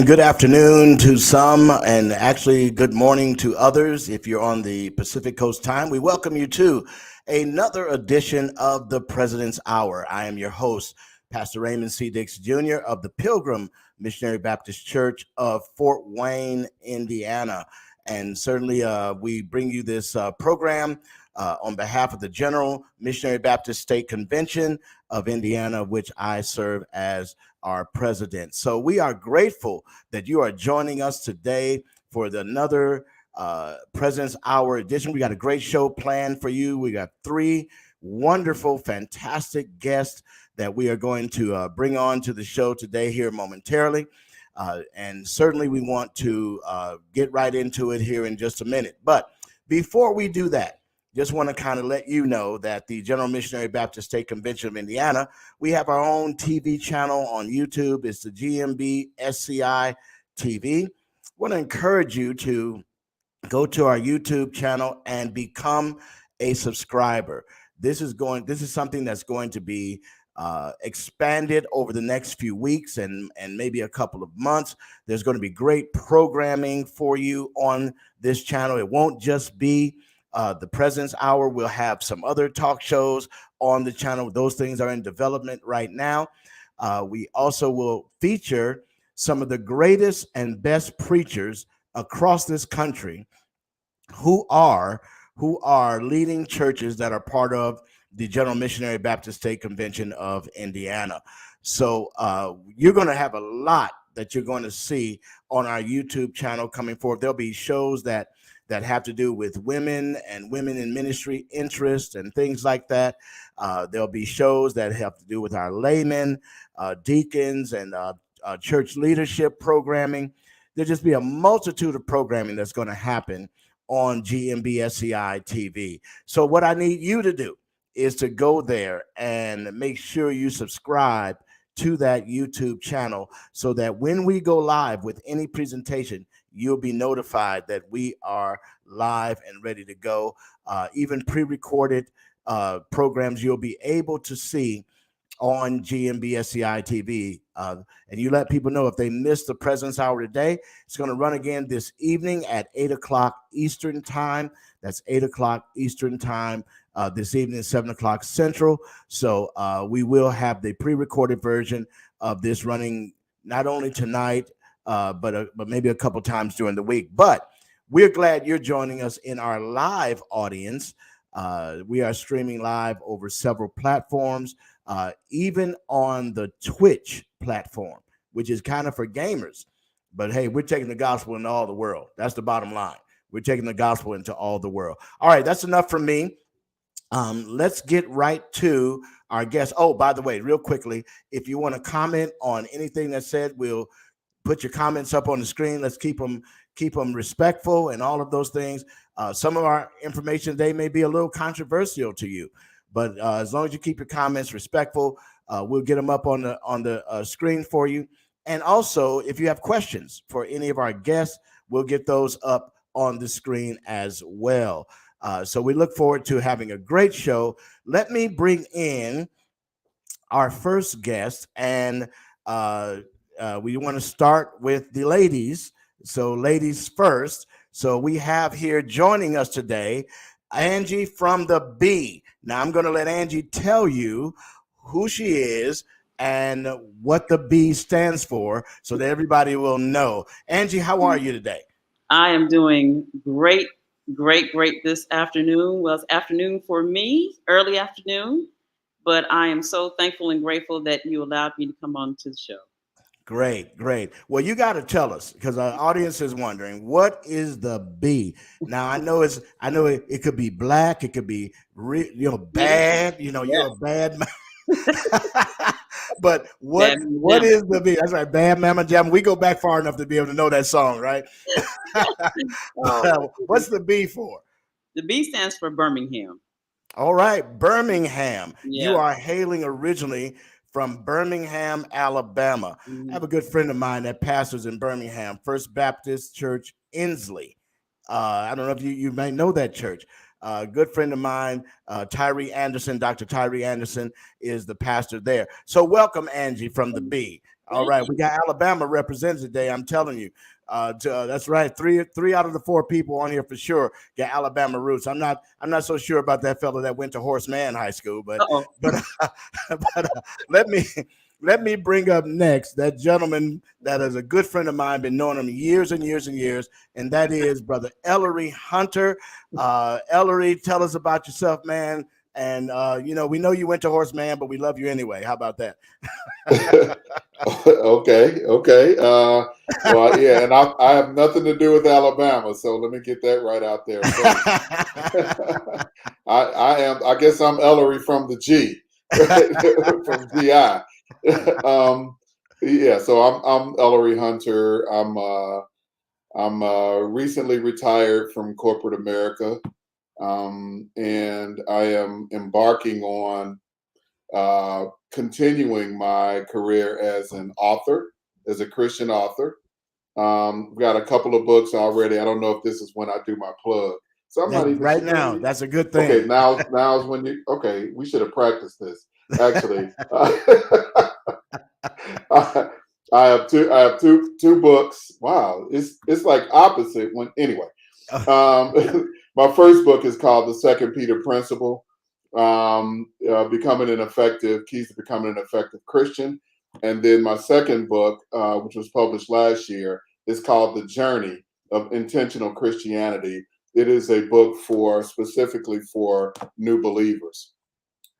And good afternoon to some, and actually good morning to others. If you're on the Pacific Coast time, we welcome you to another edition of the President's Hour. I am your host, Pastor Raymond C. Dix Jr. of the Pilgrim Missionary Baptist Church of Fort Wayne, Indiana. And certainly we bring you this program on behalf of the General Missionary Baptist State Convention of Indiana, which I serve as our president. So we are grateful that you are joining us today for another President's Hour edition. We got a great show planned for you. We got three wonderful, fantastic guests that we are going to bring on to the show today here momentarily. And certainly we want to get right into it here in just a minute. But before we do that, just want to kind of let you know that the General Missionary Baptist State Convention of Indiana, we have our own TV channel on YouTube. It's the GMB SCI TV. I want to encourage you to go to our YouTube channel and become a subscriber. This is something that's going to be expanded over the next few weeks and maybe a couple of months. There's going to be great programming for you on this channel. It won't just be the President's Hour. We'll have some other talk shows on the channel. Those things are in development right now. We also will feature some of the greatest and best preachers across this country who are leading churches that are part of the General Missionary Baptist State Convention of Indiana. So you're going to have a lot that you're going to see on our YouTube channel coming forward. There'll be shows that have to do with women and women in ministry interest and things like that. There'll be shows that have to do with our laymen, deacons, and church leadership programming. There'll just be a multitude of programming that's going to happen on GMBSCI TV. So what I need you to do is to go there and make sure you subscribe to that YouTube channel so that when we go live with any presentation, you'll be notified that we are live and ready to go. Even pre-recorded programs you'll be able to see on GMBSCI TV. And you let people know if they missed the President's Hour today, it's going to run again this evening at 8 o'clock Eastern Time. That's 8 o'clock Eastern Time this evening, 7 o'clock Central. So we will have the pre-recorded version of this running not only tonight, but maybe a couple times during the week. But we're glad you're joining us in our live audience. We are streaming live over several platforms, even on the Twitch platform, which is kind of for gamers. But hey, we're taking the gospel into all the world. That's the bottom line. We're taking the gospel into all the world. All right, that's enough from me. Let's get right to our guest. Oh, by the way, real quickly, if you want to comment on anything that's said, we'll put your comments up on the screen. Let's keep them respectful and all of those things. Some of our information today may be a little controversial to you, but as long as you keep your comments respectful, we'll get them up on the screen for you. And also, if you have questions for any of our guests, we'll get those up on the screen as well. So we look forward to having a great show. Let me bring in our first guest, and we want to start with the ladies. So ladies first. So we have here joining us today, Angie from the B. Now I'm going to let Angie tell you who she is and what the B stands for so that everybody will know. Angie, how are you today? I am doing great this afternoon. Well, it's afternoon for me, early afternoon, but I am so thankful and grateful that you allowed me to come on to the show. Great. Well, you got to tell us, because our audience is wondering, what is the B? Now, I know it could be black, it could be bad. You're a bad man. But what is the B? That's right, Bad Mama Jamma. We go back far enough to be able to know that song, right? What's the B for? The B stands for Birmingham. All right, Birmingham. Yeah. You are hailing originally from Birmingham, Alabama. I have a good friend of mine that pastors in Birmingham, First Baptist Church, Inslee. I don't know if you may know that church. A good friend of mine, Tyree Anderson, Dr. Tyree Anderson, is the pastor there. So welcome, Angie, from the B. All Thank right, we you. got Alabama represented today. I'm telling you, that's right. Three out of the four people on here for sure got Alabama roots. I'm not so sure about that fellow that went to Horace Mann High School, Uh-oh. but let me let me bring up next that gentleman that is a good friend of mine. Been knowing him years and years and years, and that is Brother Ellery Hunter. Ellery, tell us about yourself, man. And we know you went to Horace Mann, but we love you anyway. How about that? Okay. Well, yeah, and I have nothing to do with Alabama, so let me get that right out there first. I guess I'm Ellery from the G, from GI. Yeah, so I'm Ellery Hunter. I'm recently retired from corporate America, and I am embarking on continuing my career as an author, as a Christian author. Got a couple of books already. I don't know if this is when I do my plug. So I'm not That even right sure. now, that's a good Okay, thing. now's when you. Okay, we should have practiced this. Actually, I, I have two books. Wow, it's like opposite when anyway. My first book is called The Second Peter Principle, becoming an effective keys to becoming an effective Christian. And then my second book, which was published last year, is called The Journey of Intentional Christianity. It is a book specifically for new believers.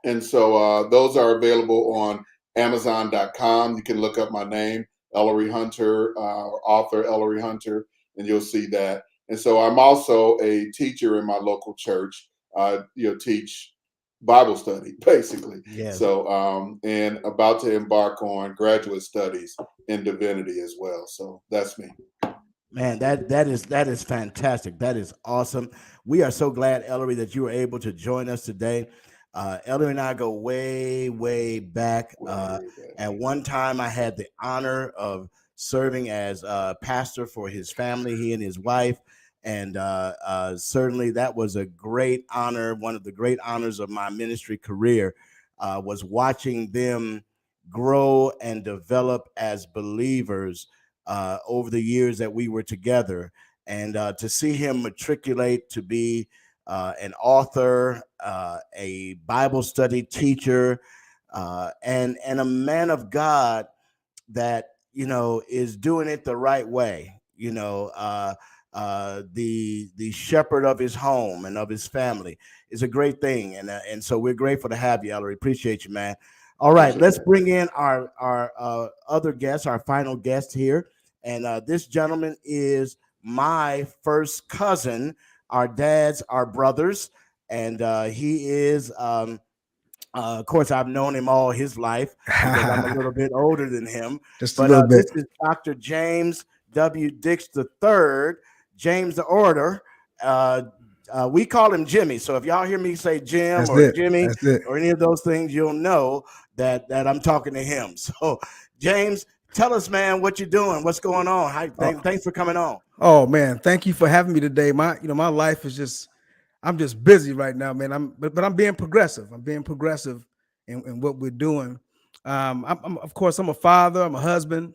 And so those are available on Amazon.com. You can look up my name, Ellery Hunter, author Ellery Hunter, and you'll see that. And so I'm also a teacher in my local church. Teach Bible study, basically. Yes. So, and about to embark on graduate studies in divinity as well. So that's me. Man, that is fantastic. That is awesome. We are so glad, Ellery, that you were able to join us today. Ellery and I go way, way back. At one time, I had the honor of serving as pastor for his family, he and his wife, and certainly that was a great honor. One of the great honors of my ministry career was watching them grow and develop as believers over the years that we were together. And to see him matriculate to be an author, a Bible study teacher, and a man of God that is doing it the right way. The shepherd of his home and of his family is a great thing, and so we're grateful to have you, Ellery. Appreciate you, man. All right, let's bring in our other guest, our final guest here, and this gentleman is my first cousin. Our dads are brothers, and he is. Of course, I've known him all his life because I'm a little bit older than him. Just a little This bit. is Dr. James W. Dix III, James the Orator. We call him Jimmy. So if y'all hear me say Jim That's or it. Jimmy That's it. or any of those things, you'll know that I'm talking to him. So, James, tell us, man, what you're doing, what's going on. Thanks for coming on. Oh man, thank you for having me today. My life is just, I'm just busy right now, man. But I'm being progressive. I'm being progressive in what we're doing. I'm of course I'm a father. I'm a husband.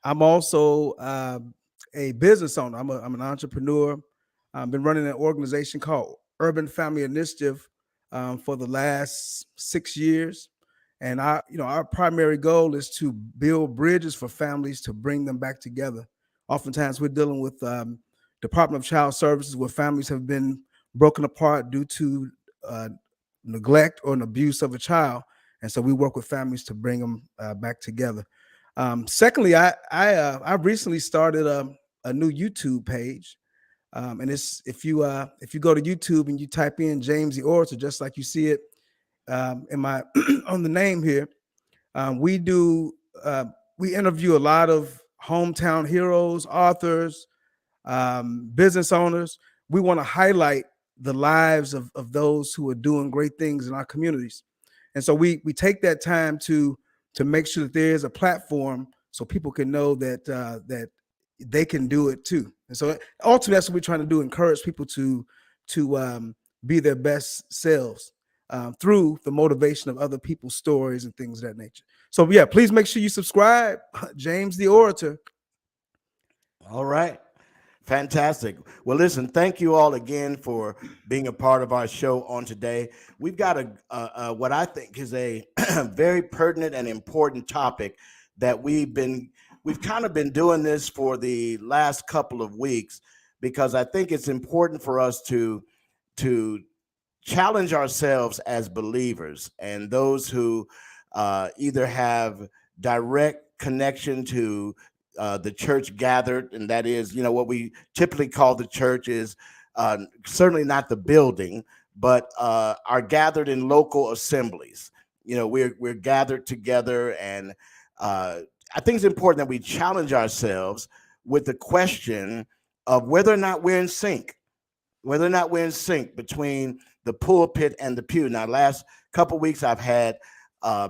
I'm also a business owner. I'm an entrepreneur. I've been running an organization called Urban Family Initiative for the last 6 years. And our primary goal is to build bridges for families to bring them back together. Oftentimes, we're dealing with Department of Child Services where families have been broken apart due to neglect or an abuse of a child, and so we work with families to bring them back together. Secondly, I recently started a new YouTube page, and it's if you go to YouTube and you type in James the Orator, just like you see it in my on the name here, we do we interview a lot of hometown heroes, authors, business owners. We want to highlight the lives of those who are doing great things in our communities, and so we take that time to make sure that there is a platform so people can know that that they can do it too. And so ultimately, that's what we're trying to do: encourage people to be their best selves. through the motivation of other people's stories and things of that nature. So yeah, please make sure you subscribe. James the Orator. All right. Fantastic. Well, listen, thank you all again for being a part of our show on today. We've got what I think is a very pertinent and important topic that we've kind of been doing this for the last couple of weeks, because I think it's important for us to challenge ourselves as believers and those who either have direct connection to the church gathered, and that is, what we typically call the church is certainly not the building, but are gathered in local assemblies. We're gathered together, and I think it's important that we challenge ourselves with the question of whether or not we're in sync, between the pulpit and the pew. Now, last couple of weeks I've had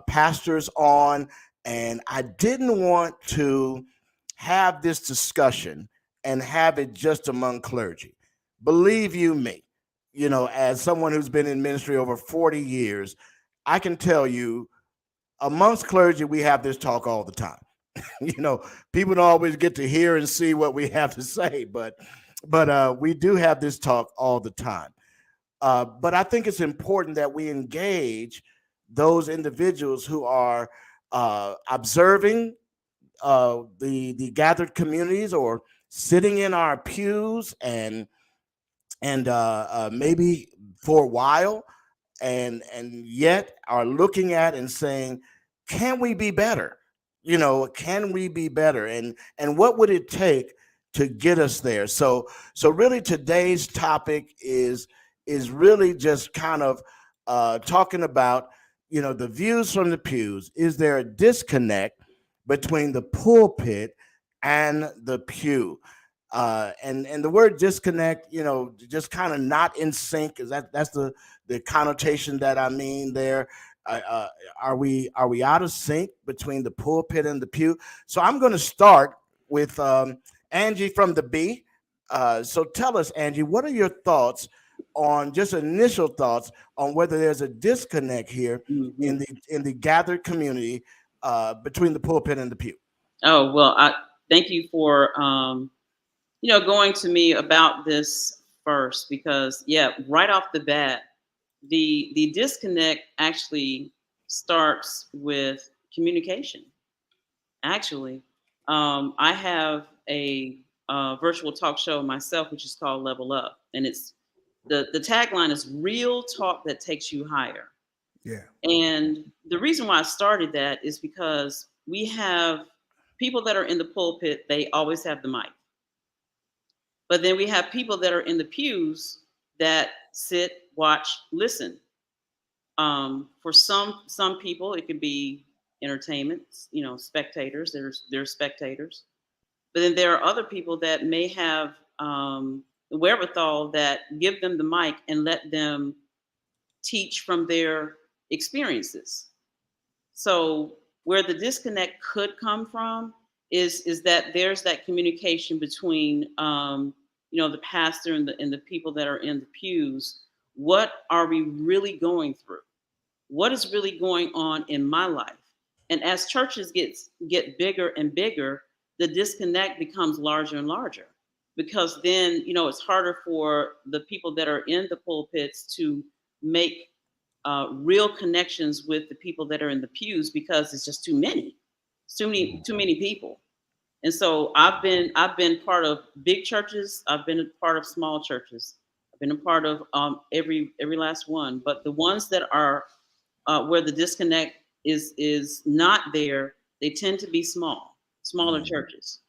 pastors on, and I didn't want to have this discussion and have it just among clergy. Believe you me, as someone who's been in ministry over 40 years, I can tell you amongst clergy, we have this talk all the time. People don't always get to hear and see what we have to say, but we do have this talk all the time. But I think it's important that we engage those individuals who are observing the gathered communities, or sitting in our pews and maybe for a while, and yet are looking at and saying, can we be better? Can we be better? And what would it take to get us there? So really today's topic is really just kind of talking about, the views from the pews. Is there a disconnect between the pulpit and the pew? And the word disconnect, just kind of not in sync, is that's the connotation that I mean there. Are we out of sync between the pulpit and the pew? So I'm going to start with Angie from the B. So tell us, Angie, what are your thoughts on, just initial thoughts on, whether there's a disconnect here in the gathered community between the pulpit and the pew? Oh, well, I thank you for going to me about this first, because right off the bat, the disconnect actually starts with communication. Actually, I have a virtual talk show myself, which is called Level Up, and it's the tagline is real talk that takes you higher. Yeah. And the reason why I started that is because we have people that are in the pulpit, they always have the mic. But then we have people that are in the pews that sit, watch, listen. For some people, it could be entertainment, spectators. There's spectators. But then there are other people that may have the wherewithal that give them the mic and let them teach from their experiences. So where the disconnect could come from is that there's that communication between the pastor and the people that are in the pews. What are we really going through? What is really going on in my life? And as churches get bigger and bigger, the disconnect becomes larger and larger, because then it's harder for the people that are in the pulpits to make real connections with the people that are in the pews, because it's just too many people. And so I've been part of big churches. I've been a part of small churches. I've been a part of every last one. But the ones that are where the disconnect is not there, they tend to be smaller churches.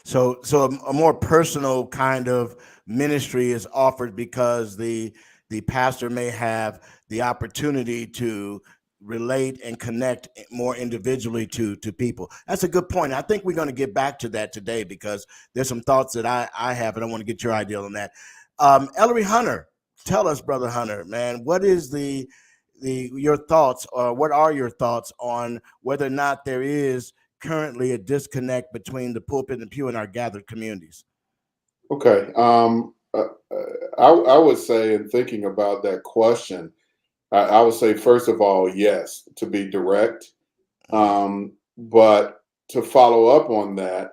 So a more personal kind of ministry is offered, because the pastor may have the opportunity to relate and connect more individually to people. That's a good point. I think we're going to get back to that today, because there's some thoughts that I have, and I want to get your idea on that. Ellery Hunter, tell us, Brother Hunter, man, what is your thoughts, or what are your thoughts on whether or not there is currently a disconnect between the pulpit and pew in our gathered communities? Okay. I would say, in thinking about that question, I would say, first of all, yes, to be direct. But to follow up on that,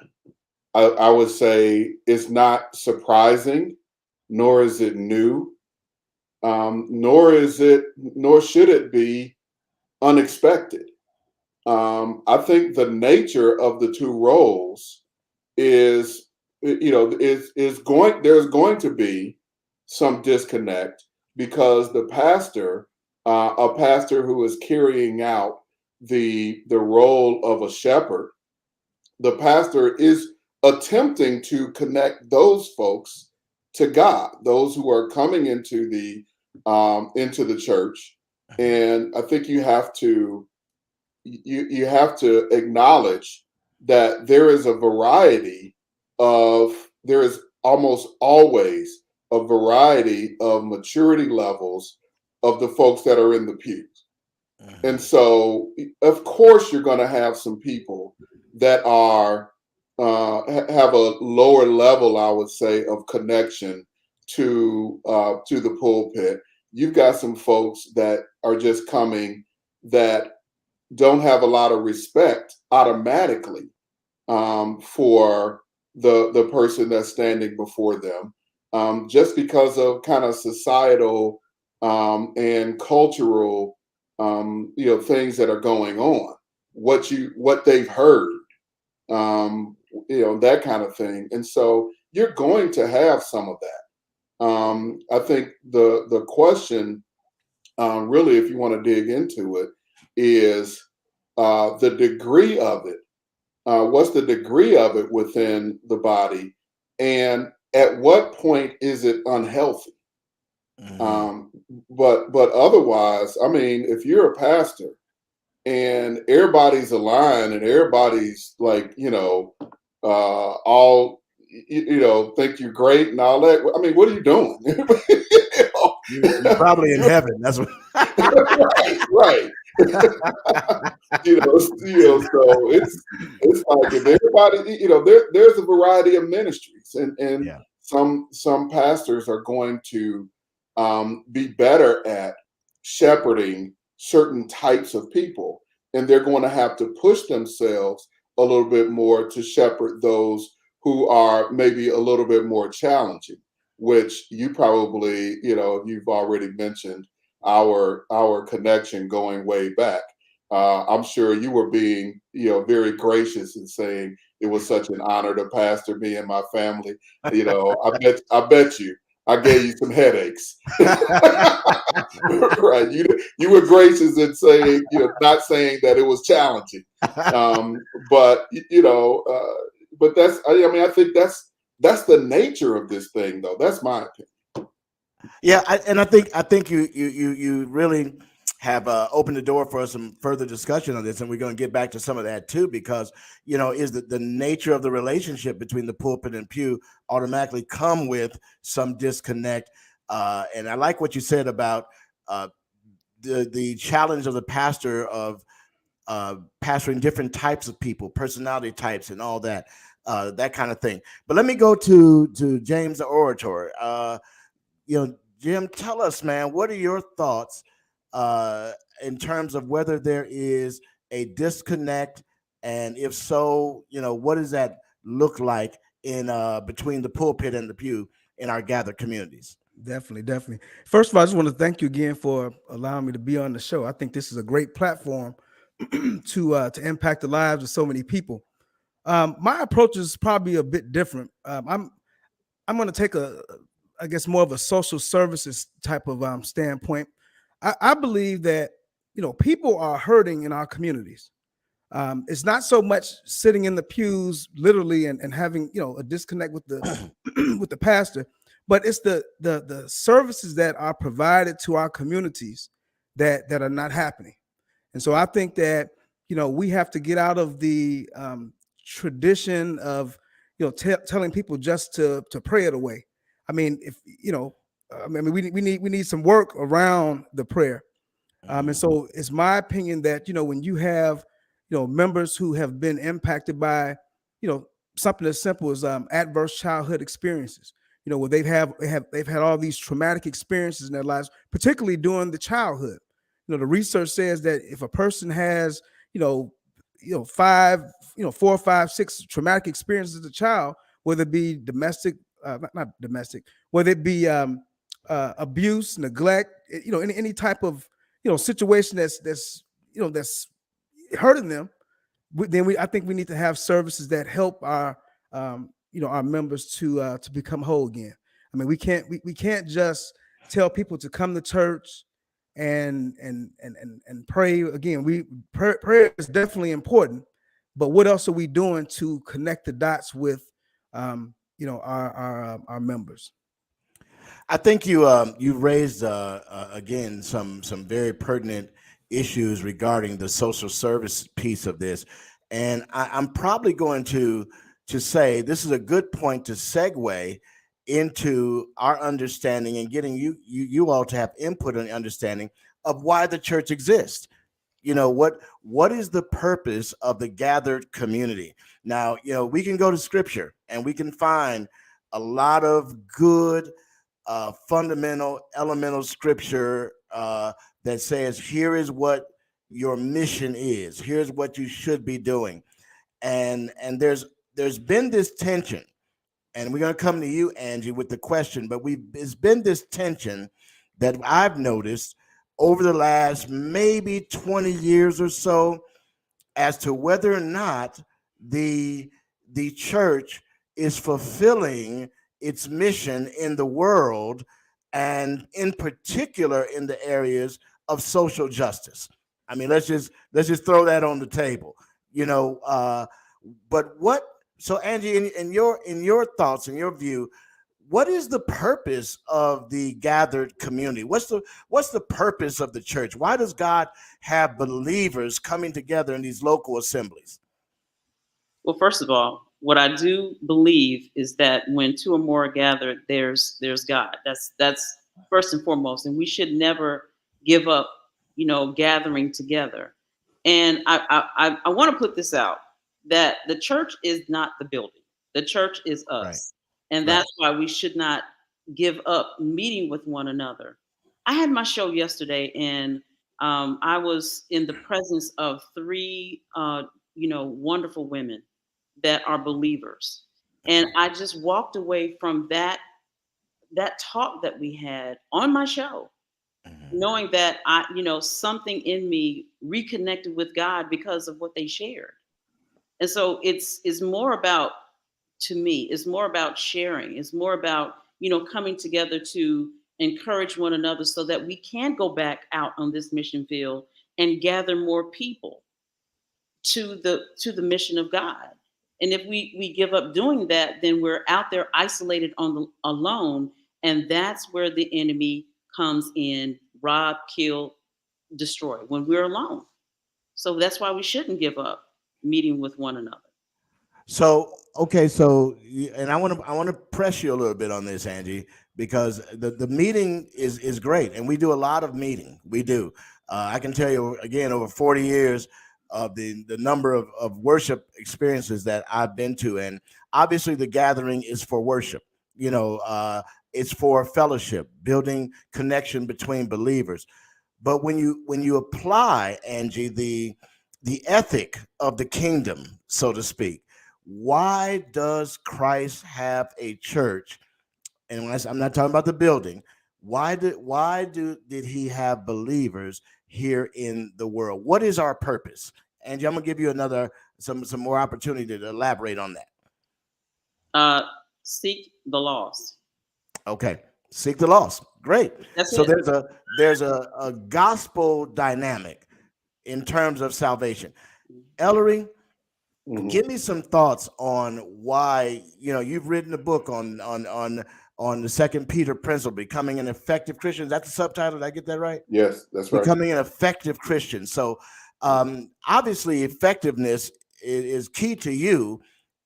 I would say it's not surprising, nor is it new, nor should it be unexpected. I think the nature of the two roles is, there's going to be some disconnect because a pastor who is carrying out the role of a shepherd, the pastor is attempting to connect those folks to God, those who are coming into the church. And I think you have to acknowledge that there is almost always a variety of maturity levels of the folks that are in the pews. And so, of course, you're going to have some people that are have a lower level, I would say, of connection to the pulpit. You've got some folks that are just coming that don't have a lot of respect automatically for the person that's standing before them, just because of kind of societal and cultural things that are going on, what they've heard, that kind of thing. And so you're going to have some of that. I think the question, really, if you want to dig into it, is the degree of it. What's the degree of it within the body, and at what point is it unhealthy? But otherwise, I mean, if you're a pastor and everybody's aligned and everybody's like, all think you're great and all that, I mean, what are you doing? You're probably in heaven. That's what. right. So it's like if everybody, there's a variety of ministries, and some pastors are going to be better at shepherding certain types of people, and they're going to have to push themselves a little bit more to shepherd those who are maybe a little bit more challenging, which you probably, you've already mentioned our connection going way back. I'm sure you were being, very gracious in saying it was such an honor to pastor me and my family. I bet you I gave you some headaches. Right. You were gracious in saying, not saying that it was challenging. But that's, I think that's the nature of this thing, though. That's my opinion. Yeah, I think you really have opened the door for some further discussion on this, and we're going to get back to some of that too, because is the nature of the relationship between the pulpit and pew automatically come with some disconnect, and I like what you said about the challenge of the pastor of pastoring different types of people, personality types, and all that kind of thing. But let me go to James the orator. Jim, tell us, man, what are your thoughts in terms of whether there is a disconnect, and if so, what does that look like in between the pulpit and the pew in our gathered communities? Definitely. First of all, I just want to thank you again for allowing me to be on the show. I think this is a great platform to impact the lives of so many people. My approach is probably a bit different. I'm going to take I guess more of a social services type of standpoint. I believe that people are hurting in our communities. It's not so much sitting in the pews literally and having a disconnect with the with the pastor, but it's the services that are provided to our communities that are not happening. And so I think that we have to get out of the tradition of telling people just to pray it away. I mean, if we need some work around the prayer. And so it's my opinion that when you have members who have been impacted by something as simple as adverse childhood experiences, where they've had all these traumatic experiences in their lives, particularly during the childhood. the research says that if a person has, five, 4, 5, 6 traumatic experiences as a child, whether it be domestic, not domestic, whether it be abuse, neglect, any type of, situation that's hurting them, I think we need to have services that help our, our members to become whole again. I mean, we can't just tell people to come to church and pray again. Prayer is definitely important, but what else are we doing to connect the dots with, our members? I think you raised again some very pertinent issues regarding the social service piece of this, and I'm probably going to say this is a good point to segue into our understanding and getting you all to have input and understanding of why the church exists. What is the purpose of the gathered community? Now, we can go to scripture and we can find a lot of good fundamental elemental scripture that says, here is what your mission is, here's what you should be doing. And there's been this tension, and we're going to come to you, Angie, with the question, but it's been this tension that I've noticed over the last maybe 20 years or so as to whether or not the church is fulfilling its mission in the world, and in particular in the areas of social justice. I mean, let's just throw that on the table, but so Angie, in your thoughts, in your view, what is the purpose of the gathered community? What's the purpose of the church? Why does God have believers coming together in these local assemblies? Well, first of all, what I do believe is that when two or more are gathered, there's God. That's first and foremost, and we should never give up, gathering together. And I want to put this out, that the church is not the building. The church is us. Right. And that's why we should not give up meeting with one another. I had my show yesterday, and I was in the presence of 3, wonderful women that are believers. And I just walked away from that talk that we had on my show, knowing that something in me reconnected with God because of what they shared. And so it's more about, to me, it's more about sharing. It's more about, coming together to encourage one another so that we can go back out on this mission field and gather more people to the mission of God. And if we give up doing that, then we're out there isolated alone. And that's where the enemy comes in, rob, kill, destroy, when we're alone. So that's why we shouldn't give up meeting with one another. So, okay. So, and I want to press you a little bit on this, Angie, because the meeting is great. And we do a lot of meeting. We do. I can tell you again, over 40 years of the number of worship experiences that I've been to. And obviously the gathering is for worship, it's for fellowship, building connection between believers. But when you apply, Angie, the ethic of the kingdom, so to speak, why does Christ have a church? And I'm not talking about the building. Why did he have believers here in the world? What is our purpose? Angie, I'm gonna give you some more opportunity to elaborate on that. Seek the lost. Okay, seek the lost. Great. That's so it. there's a gospel dynamic in terms of salvation. Ellery, give me some thoughts on why, you've written a book on the 2 Peter principle, becoming an effective Christian. Is that the subtitle? Did I get that right? Yes, that's right. Becoming an effective Christian. So obviously effectiveness is key to you,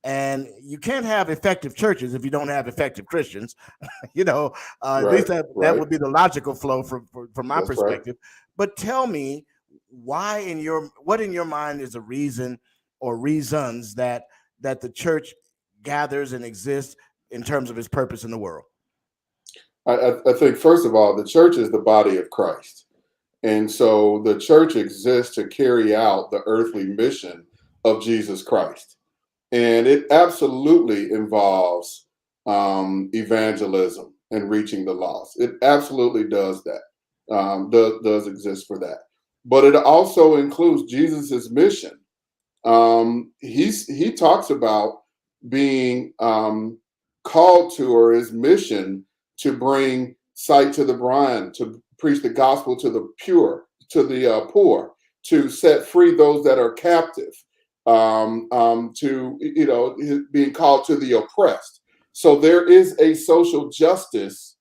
and you can't have effective churches if you don't have effective Christians. At least that would be the logical flow from my perspective. Right. But tell me, what in your mind is the reason or reasons that the church gathers and exists in terms of its purpose in the world? I think, first of all, the church is the body of Christ. And so the church exists to carry out the earthly mission of Jesus Christ. And it absolutely involves evangelism and reaching the lost. It absolutely does that, does exist for that. But it also includes Jesus's mission. He talks about being called to, or his mission, to bring sight to the blind, to preach the gospel to the poor, to set free those that are captive, to, being called to the oppressed. So there is a social justice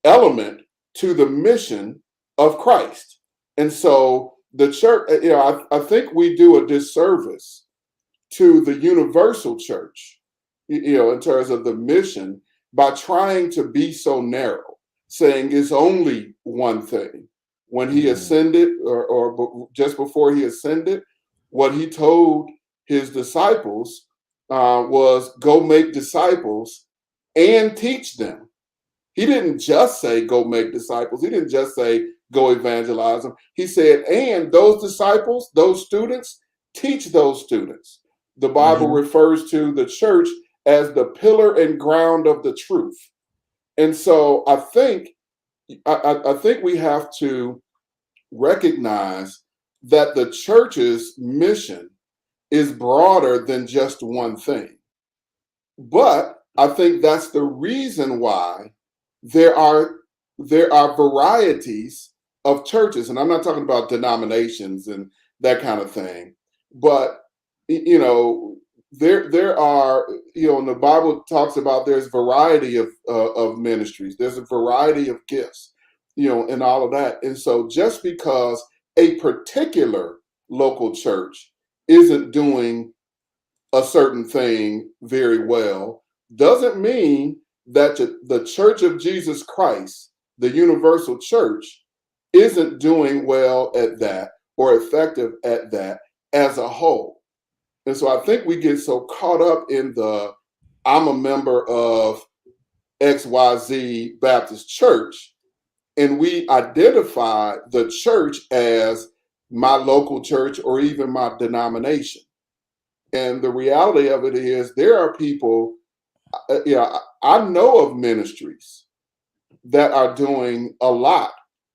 element to the mission of Christ. And so the church, I think we do a disservice to the universal church, in terms of the mission, by trying to be so narrow, saying it's only one thing. When he ascended, or just before he ascended, what he told his disciples was, go make disciples and teach them. He didn't just say, go make disciples. He didn't just say, go evangelize them. He said, and those disciples, those students, teach those students. The Bible refers to the church as the pillar and ground of the truth. And so I think we have to recognize that the church's mission is broader than just one thing. But I think that's the reason why there are varieties of churches. And I'm not talking about denominations and that kind of thing, but there are, and the Bible talks about there's variety of ministries, there's a variety of gifts, and all of that. And so just because a particular local church isn't doing a certain thing very well, doesn't mean that the Church of Jesus Christ, the universal church, isn't doing well at that or effective at that as a whole. And so I think we get so caught up in I'm a member of XYZ Baptist Church, and we identify the church as my local church or even my denomination. And the reality of it is there are people, I know of ministries that are doing a lot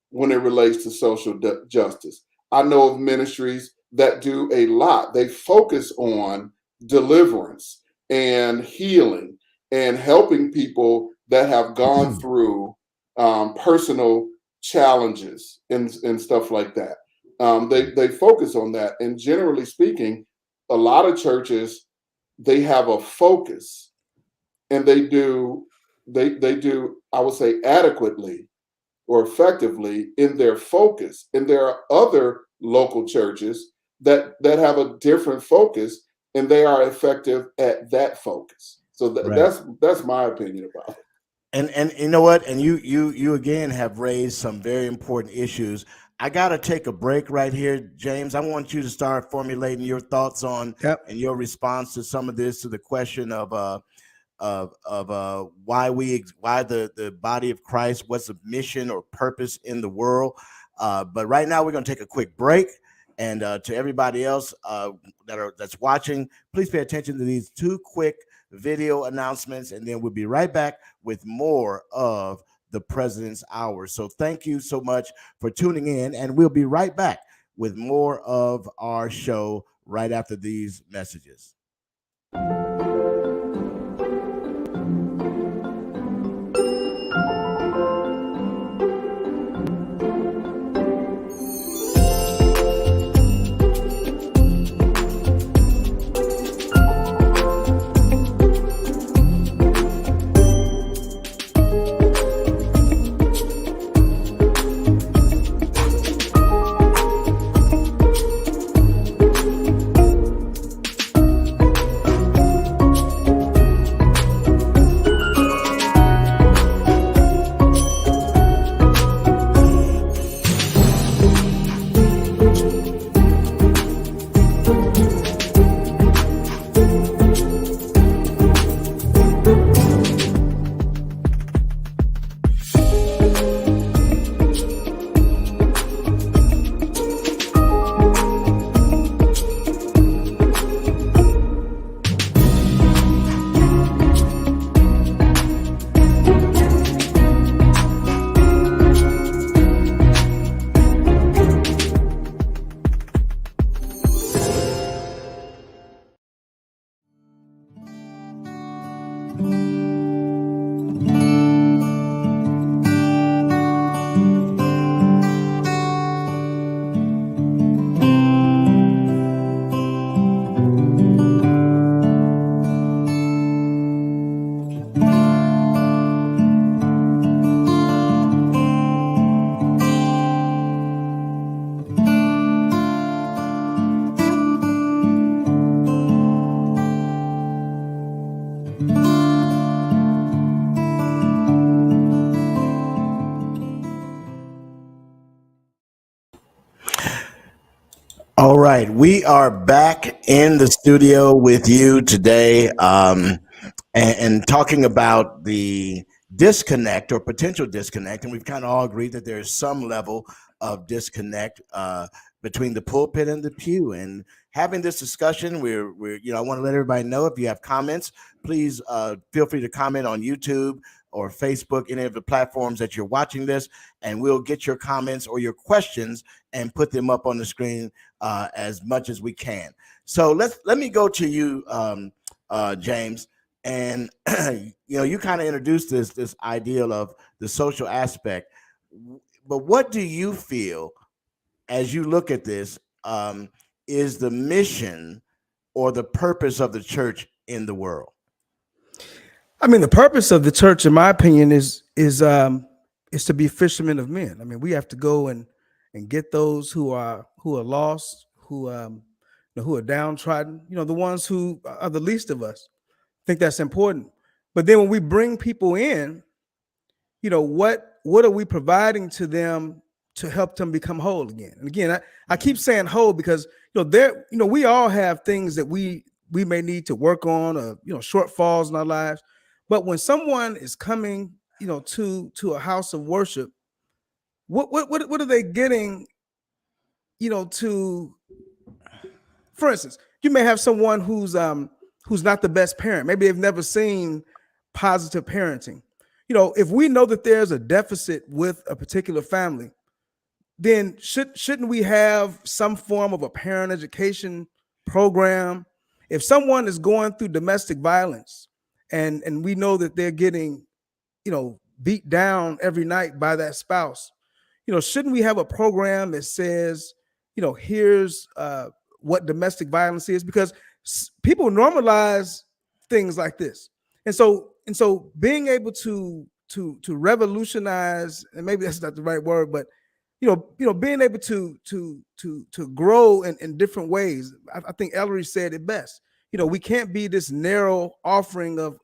when it relates to social justice. I know of ministries that do a lot. They focus on deliverance and healing and helping people that have gone through personal challenges and stuff like that. They focus on that. And generally speaking, a lot of churches, they have a focus, and they do, I would say, adequately or effectively in their focus. And there are other local churches that have a different focus, and they are effective at that focus. So that's my opinion about it. And you know what? And you again have raised some very important issues. I got to take a break right here, James. I want you to start formulating your thoughts on and your response to some of this, to the question of why the body of Christ, what's the mission or purpose in the world. But right now we're going to take a quick break. And to everybody else that's watching, please pay attention to these two quick video announcements, and then we'll be right back with more of the President's Hour. So thank you so much for tuning in, and we'll be right back with more of our show right after these messages. All right, we are back in the studio with you today, and talking about the disconnect or potential disconnect, and we've kind of all agreed that there's some level of disconnect between the pulpit and the pew. And having this discussion, I want to let everybody know, if you have comments, please feel free to comment on YouTube or Facebook, any of the platforms that you're watching this, and we'll get your comments or your questions and put them up on the screen as much as we can. So let me go to you, James, and you kind of introduced this ideal of the social aspect. But what do you feel as you look at this is the mission or the purpose of the church in the world? I mean, the purpose of the church, in my opinion, is to be fishermen of men. I mean, we have to go and get those who are lost, who are downtrodden. The ones who are the least of us. I think that's important. But then when we bring people in, what are we providing to them to help them become whole again? And again, I keep saying whole because we all have things that we may need to work on, or shortfalls in our lives. But when someone is coming, to a house of worship, what are they getting? For instance, you may have someone who's not the best parent. Maybe they've never seen positive parenting. If we know that there's a deficit with a particular family, then shouldn't we have some form of a parent education program? If someone is going through domestic violence and we know that they're getting, beat down every night by that spouse, shouldn't we have a program that says, here's what domestic violence is? Because people normalize things like this. And so being able to revolutionize, and maybe that's not the right word, but being able to grow in different ways. I think Ellery said it best. We can't be this narrow offering of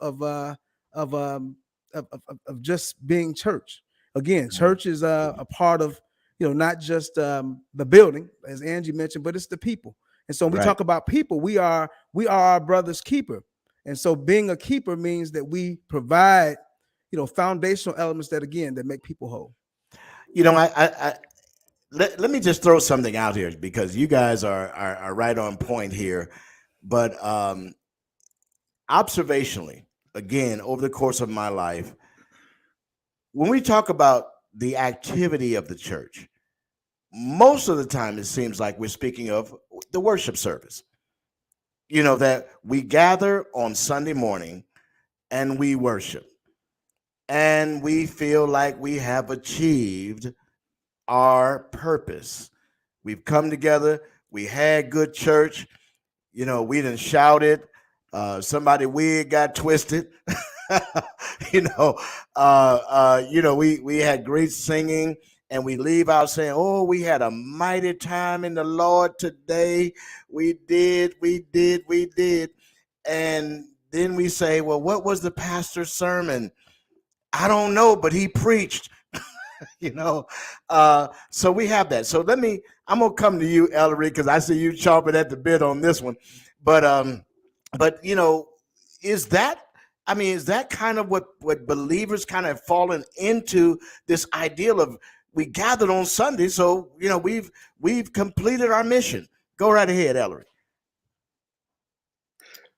just being church. Again, church is a part of not just the building, as Angie mentioned, but it's the people. And so when we talk about people, we are our brother's keeper. And so being a keeper means that we provide foundational elements that make people whole. Let me just throw something out here, because you guys are right on point here. But observationally, again, over the course of my life, when we talk about the activity of the church, most of the time it seems like we're speaking of the worship service. That we gather on Sunday morning and we worship, and we feel like we have achieved our purpose. We've come together, we had good church, we done shouted, somebody wig got twisted. We had great singing, and we leave out saying, oh, we had a mighty time in the Lord today. We did. And then we say, well, what was the pastor's sermon? I don't know, but he preached. So we have that. So I'm gonna come to you, Ellery, because I see you chomping at the bit on this one. But is that kind of what believers kind of fallen into, this ideal of we gathered on Sunday, so we've completed our mission? Go right ahead, Ellery.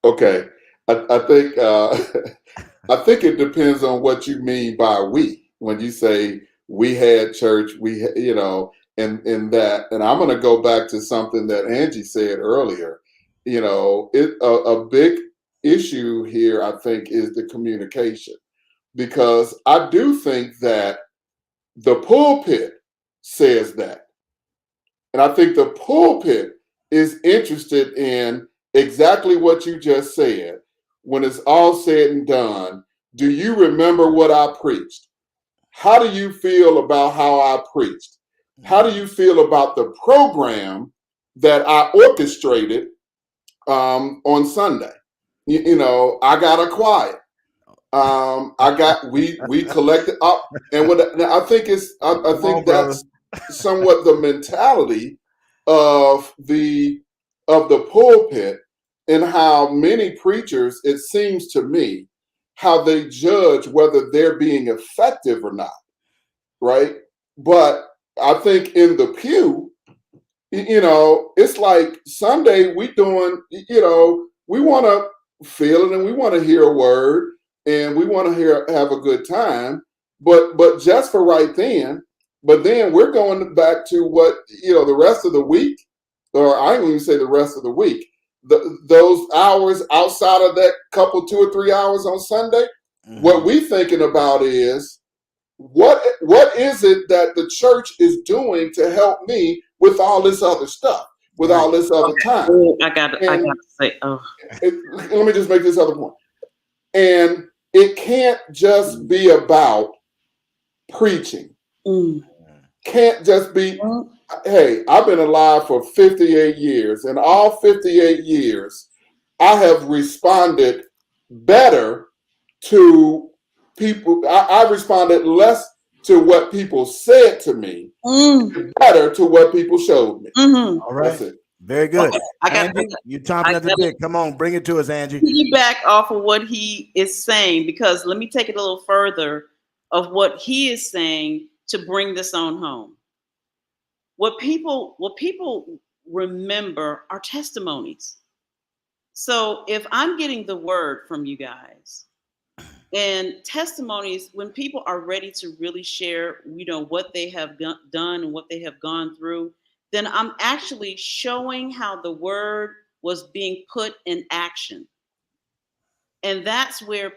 Okay, I think I think it depends on what you mean by we. When you say we had church, in that, and I'm going to go back to something that Angie said earlier. A big issue here, I think, is the communication, because I do think that the pulpit says that, and I think the pulpit is interested in exactly what you just said. When it's all said and done, do you remember what I preached? How do you feel about how I preached? How do you feel about the program that I orchestrated on Sunday? I got a choir. We collected up, and I think that's somewhat the mentality of the pulpit and how many preachers, it seems to me, how they judge whether they're being effective or not, right? But I think in the pew, it's like Sunday we doing, we want to feel it and we want to hear a word and we want to have a good time, but just for right then. But then we're going back to what, the rest of the week, or I ain't even say the rest of the week, those hours outside of that couple 2 or 3 hours on Sunday, what we thinking about is what is it that the church is doing to help me with all this other stuff, with all this other time. I got to say, let me just make this other point. And it can't just be about preaching. Can't just be, hey, I've been alive for 58 years, and all 58 years, I have responded better to people. I responded less to what people said to me, better to what people showed me. All right. That's it. Very good. Okay. Angie, you chomping at the bit. Come on, bring it to us, Angie. Piggyback off of what he is saying, because let me take it a little further of what he is saying to bring this on home. What people remember are testimonies. So if I'm getting the word from you guys, and testimonies, when people are ready to really share, what they have done and what they have gone through, then I'm actually showing how the word was being put in action. And that's where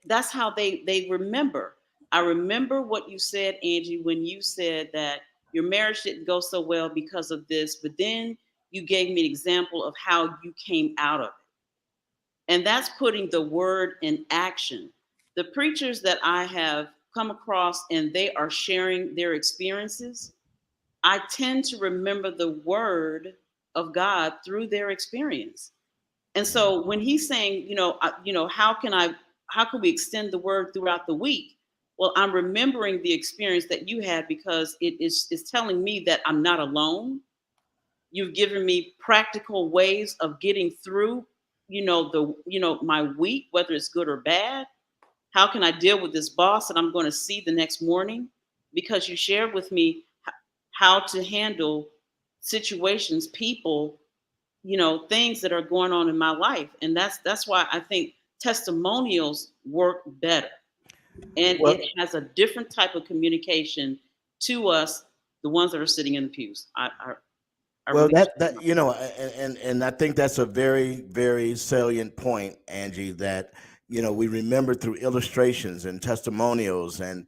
that's how they remember. I remember what you said, Angie, when you said that your marriage didn't go so well because of this, but then you gave me an example of how you came out of it. And that's putting the word in action. The preachers that I have come across and they are sharing their experiences, I tend to remember the word of God through their experience. And so when he's saying, how can we extend the word throughout the week? Well, I'm remembering the experience that you had, because it's telling me that I'm not alone. You've given me practical ways of getting through, my week, whether it's good or bad. How can I deal with this boss that I'm going to see the next morning? Because you shared with me how to handle situations, people, things that are going on in my life. And that's why I think testimonials work better. And it has a different type of communication to us, the ones that are sitting in the pews. Well, and I think that's a very, very salient point, Angie, that, we remember through illustrations and testimonials and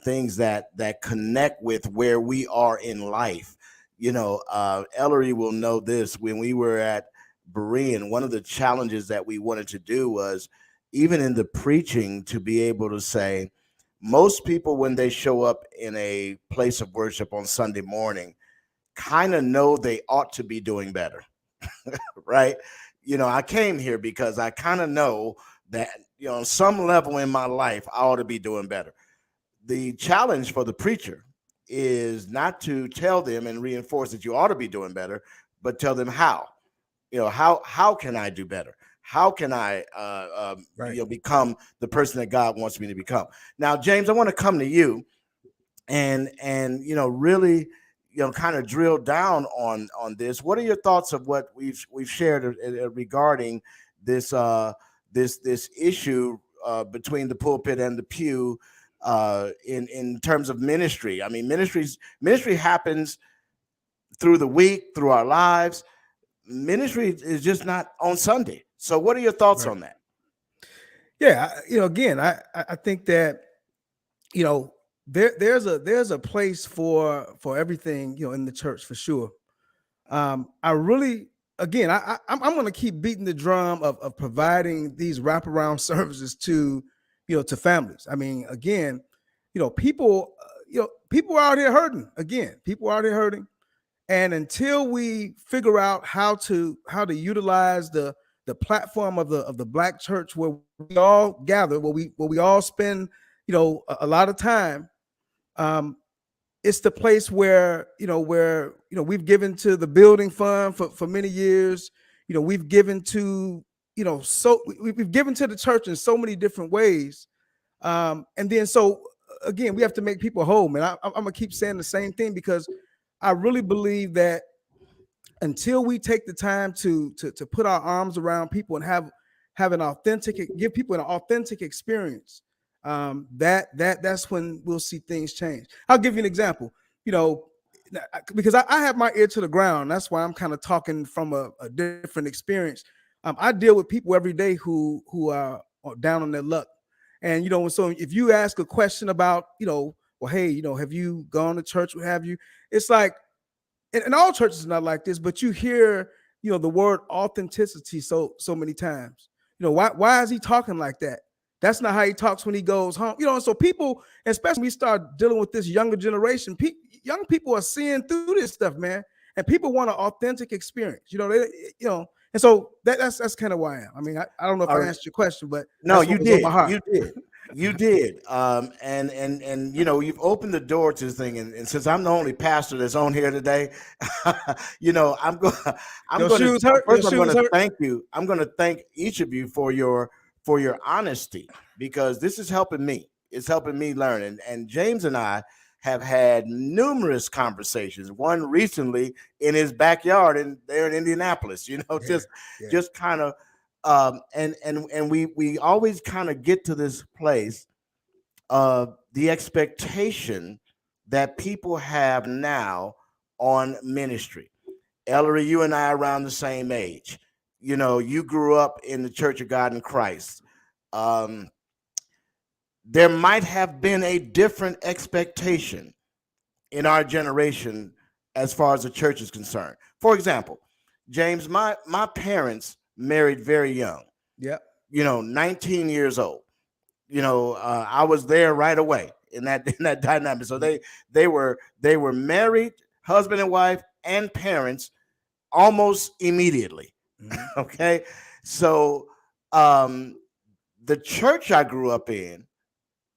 things that connect with where we are in life. Ellery will know this. When we were at Berean, one of the challenges that we wanted to do was, even in the preaching, to be able to say, most people, when they show up in a place of worship on Sunday morning, kind of know they ought to be doing better, right? I came here because I kind of know that, on some level in my life, I ought to be doing better. The challenge for the preacher is not to tell them and reinforce that you ought to be doing better, but tell them how. How can I do better? How can I become the person that God wants me to become? Now, James, I want to come to you and really kind of drill down on this. What are your thoughts of what we've shared regarding this this issue between the pulpit and the pew in terms of ministry? I mean, ministry happens through the week, through our lives. Ministry is just not on Sunday. So what are your thoughts on that? Yeah, again, I think that there's a place for everything, in the church, for sure. I really, again, I'm going to keep beating the drum of providing these wraparound services to families. I mean, again, people are out here hurting. Again, people are out here hurting, and until we figure out how to utilize the platform of the Black church, where we all gather, where we all spend a lot of time, it's the place where we've given to the building fund for many years. We've given to we've given to the church in so many different ways. And then so again, we have to make people whole, man. I'm gonna keep saying the same thing because I really believe that until we take the time to put our arms around people and give people an authentic experience, that's when we'll see things change. I'll give you an example. Because I have my ear to the ground. That's why I'm kind of talking from a different experience. I deal with people every day who are down on their luck. And, so if you ask a question about, well, hey, have you gone to church? What have you? It's like, and all churches are not like this, but you hear, the word authenticity so many times. Why is he talking like that? That's not how he talks when he goes home. And so people, especially when we start dealing with this younger generation, young people are seeing through this stuff, man. And people want an authentic experience, and so that's kind of why I am. I mean, I don't know if I answered your question, but no, you did. You did. And you've opened the door to this thing. And since I'm the only pastor that's on here today, I'm going to thank you. I'm going to thank each of you for your honesty, because this is helping me. It's helping me learn. And James and I have had numerous conversations. One recently in his backyard there in Indianapolis. Just kind of. And we always kind of get to this place of the expectation that people have now on ministry. Ellery, you and I are around the same age. You grew up in the Church of God in Christ. There might have been a different expectation in our generation as far as the church is concerned. For example, James, my parents married very young. Yeah. 19 years old. I was there right away in that dynamic. So they were married, husband and wife, and parents almost immediately. Mm-hmm. Okay. So the church I grew up in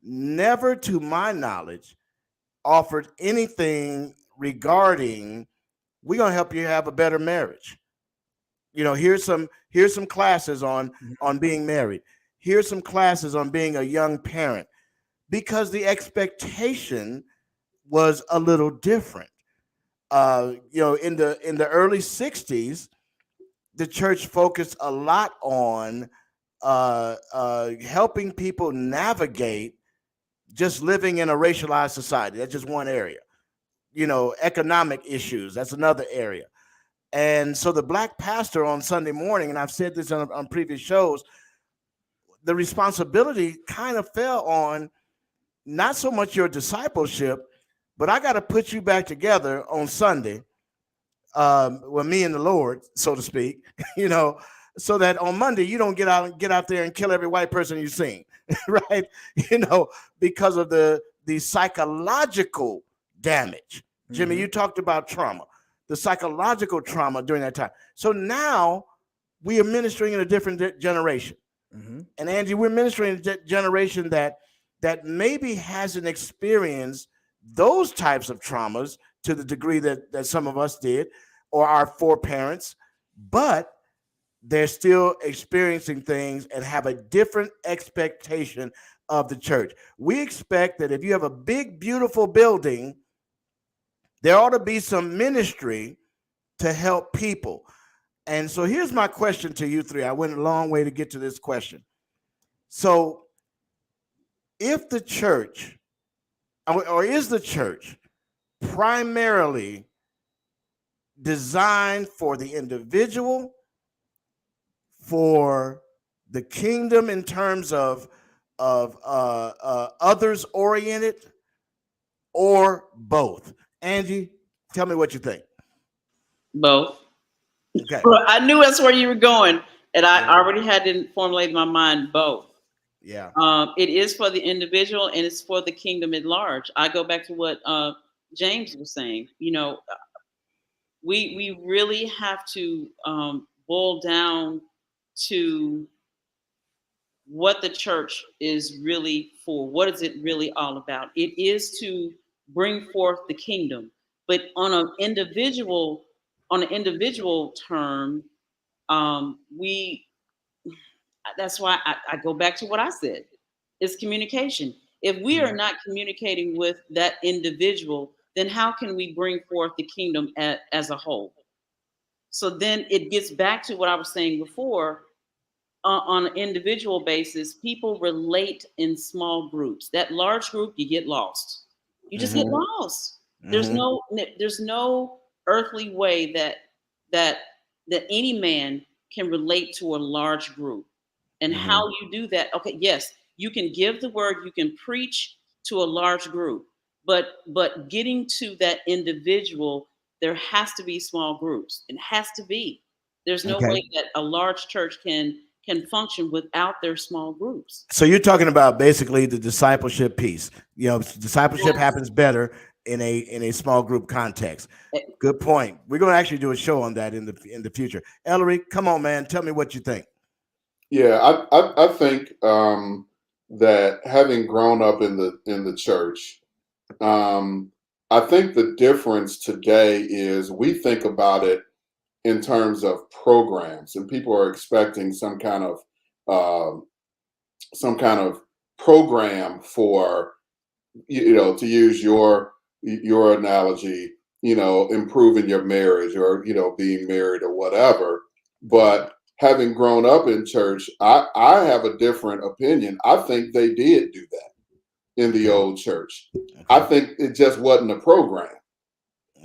never, to my knowledge, offered anything regarding, we're going to help you have a better marriage. Here's some classes on being married. Here's some classes on being a young parent, because the expectation was a little different. In the early 60s, the church focused a lot on helping people navigate just living in a racialized society. That's just one area. Economic issues, that's another area. And so the black pastor on Sunday morning, and I've said this on previous shows, the responsibility kind of fell on not so much your discipleship, but I got to put you back together on Sunday, with me and the Lord, so to speak, so that on Monday you don't get out there and kill every white person you've seen, right? Because of the psychological damage. Jimmy, you talked about trauma. The psychological trauma during that time. So now we are ministering in a different generation. Mm-hmm. And Angie, we're ministering in a generation that maybe hasn't experienced those types of traumas to the degree that some of us did, or our foreparents, but they're still experiencing things and have a different expectation of the church. We expect that if you have a big, beautiful building, there ought to be some ministry to help people. And so here's my question to you three. I went a long way to get to this question. So if the church, or is the church primarily designed for the individual, for the kingdom in terms of others oriented, or both? Angie, tell me what you think. Both. Okay. I knew that's where you were going, and I already had to formulate in my mind both. Yeah. It is for the individual, and it's for the kingdom at large. I go back to what James was saying. We really have to boil down to what the church is really for. What is it really all about? It is to bring forth the kingdom. But on an individual term, we that's why I go back to what I said. It's communication. If we are not communicating with that individual, then how can we bring forth the kingdom as a whole? So then it gets back to what I was saying before. On an individual basis, people relate in small groups. That large group, you get lost. You just get lost. There's no earthly way that any man can relate to a large group. And how you do that? Okay, yes, you can give the word, you can preach to a large group, but getting to that individual, there has to be small groups. It has to be. There's no way that a large church can function without their small groups. So you're talking about basically the discipleship piece. You know, discipleship happens better in a small group context. Good point. We're going to actually do a show on that in the future. Ellery, come on, man. Tell me what you think. Yeah, I think that having grown up in the church, I think the difference today is we think about it in terms of programs, and people are expecting some kind of program for, to use your analogy, improving your marriage or being married or whatever. But having grown up in church, I have a different opinion. I think they did do that in the old church. Okay. I think it just wasn't a program.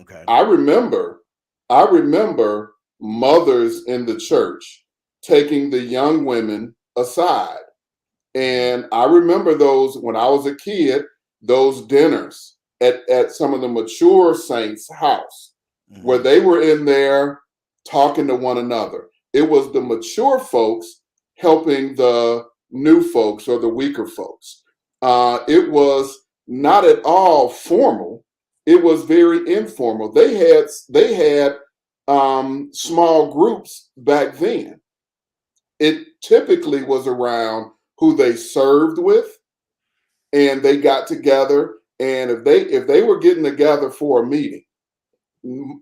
Okay. I remember mothers in the church taking the young women aside. And I remember those when I was a kid, those dinners at some of the mature saints' house, where they were in there talking to one another. It was the mature folks helping the new folks or the weaker folks. It was not at all formal. It was very informal. They had small groups back then. It typically was around who they served with, and they got together. And if they were getting together for a meeting,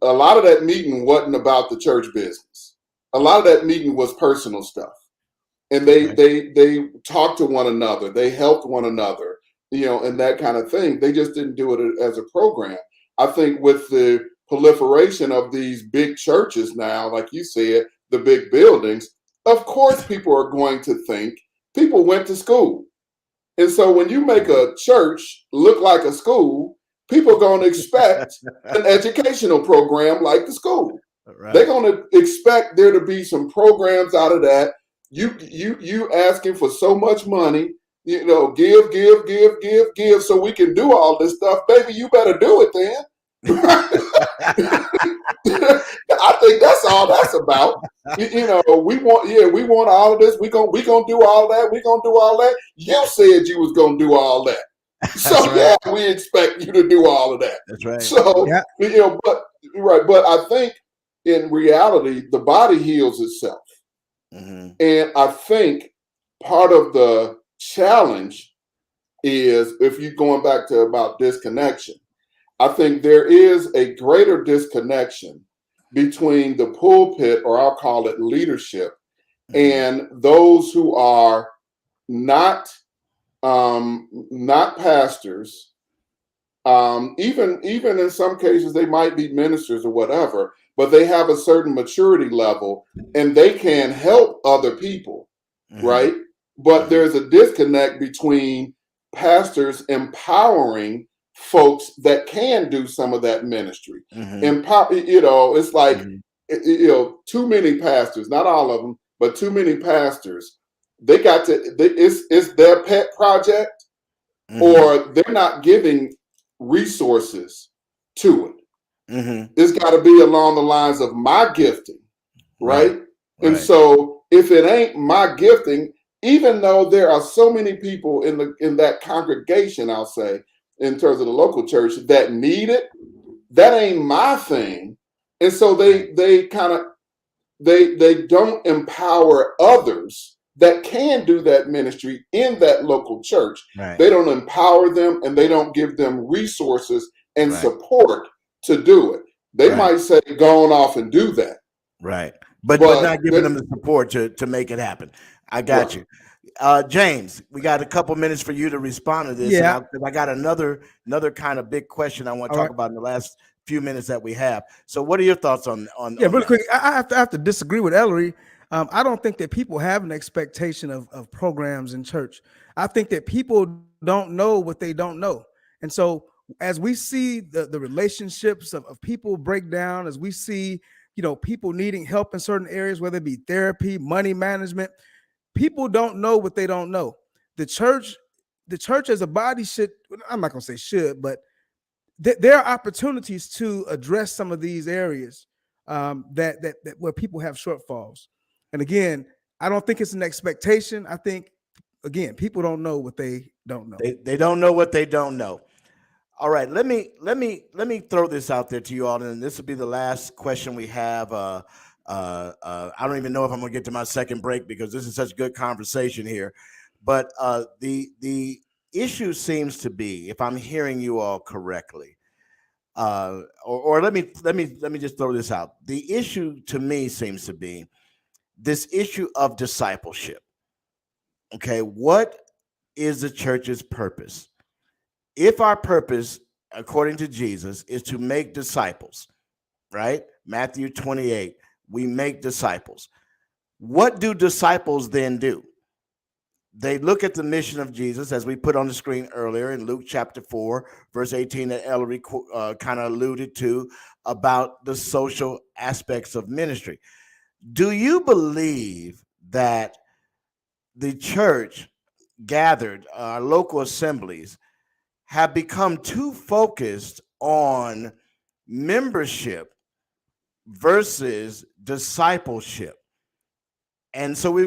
a lot of that meeting wasn't about the church business. A lot of that meeting was personal stuff, and they talked to one another. They helped one another, and that kind of thing. They just didn't do it as a program. I think with the proliferation of these big churches now, like you said, the big buildings, of course people are going to think people went to school. And so when you make a church look like a school, people are going to expect an educational program like the school. Right. They're going to expect there to be some programs out of that. You asking for so much money, give, so we can do all this stuff. Baby, you better do it then. I think that's all that's about. We want all of this. We gonna do all that. We gonna do all that. You said you was gonna do all that. So right. Yeah, we expect you to do all of that. That's right. So but I think in reality, the body heals itself. Mm-hmm. And I think part of the challenge is, if you're going back to about disconnection, I think there is a greater disconnection between the pulpit, or I'll call it leadership, and those who are not pastors. Even in some cases, they might be ministers or whatever, but they have a certain maturity level and they can help other people, right? But there's a disconnect between pastors empowering folks that can do some of that ministry. It's like, too many pastors, not all of them, but too many pastors, it's their pet project, or they're not giving resources to it. It's got to be along the lines of my gifting, right? And so if it ain't my gifting, even though there are so many people in that congregation, I'll say, in terms of the local church, that need it, that ain't my thing. And so they don't empower others that can do that ministry in that local church. Right. They don't empower them, and they don't give them resources and Right. support to do it. They Right. might say, go on off and do that. Right. But But not giving them the support to make it happen. I got Right. you. James, we got a couple minutes for you to respond to this. Yeah. And I got another kind of big question I want to All talk right. about in the last few minutes that we have. So what are your thoughts on Yeah, on really that? quick. I have to disagree with Ellery. I don't think that people have an expectation of programs in church. I think that people don't know what they don't know. And so as we see the relationships of people break down, as we see, people needing help in certain areas, whether it be therapy, money management, people don't know what they don't know. The church as a body should, I'm not going to say should, but there are opportunities to address some of these areas that where people have shortfalls. And again, I don't think it's an expectation. I think, again, people don't know what they don't know. They don't know what they don't know. All right, let me throw this out there to you all, and this will be the last question we have. I don't even know if I'm going to get to my second break because this is such good conversation here. But the issue seems to be, if I'm hearing you all correctly, or let me just throw this out. The issue to me seems to be this issue of discipleship. Okay, what is the church's purpose? If our purpose, according to Jesus, is to make disciples, right? Matthew 28, we make disciples. What do disciples then do? They look at the mission of Jesus, as we put on the screen earlier in Luke chapter 4, verse 18, that Ellery kind of alluded to about the social aspects of ministry. Do you believe that the church gathered, local assemblies, have become too focused on membership versus discipleship? And so we're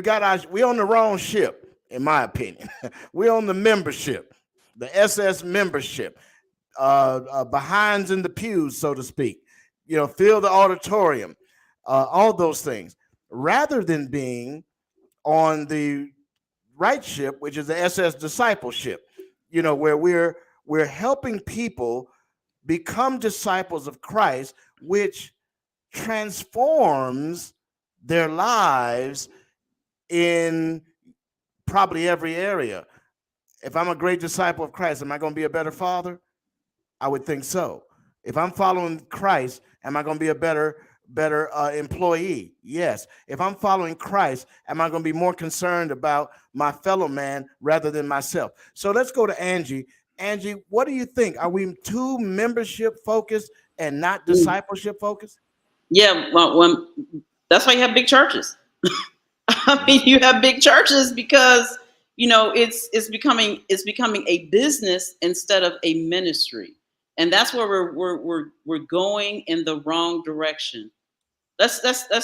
on the wrong ship, in my opinion. We're on the membership, the SS membership, behinds in the pews, so to speak, fill the auditorium, all those things, rather than being on the right ship, which is the SS discipleship, where we're helping people become disciples of Christ, which transforms their lives in probably every area. If I'm a great disciple of Christ, am I going to be a better father? I would think so. If I'm following Christ, am I going to be a better employee? Yes. If I'm following Christ, am I going to be more concerned about my fellow man rather than myself? So let's go to Angie. Angie, what do you think? Are we too membership focused and not discipleship focused? Yeah, well, that's why you have big churches. I mean, you have big churches because it's becoming a business instead of a ministry, and that's where we're going in the wrong direction. Let's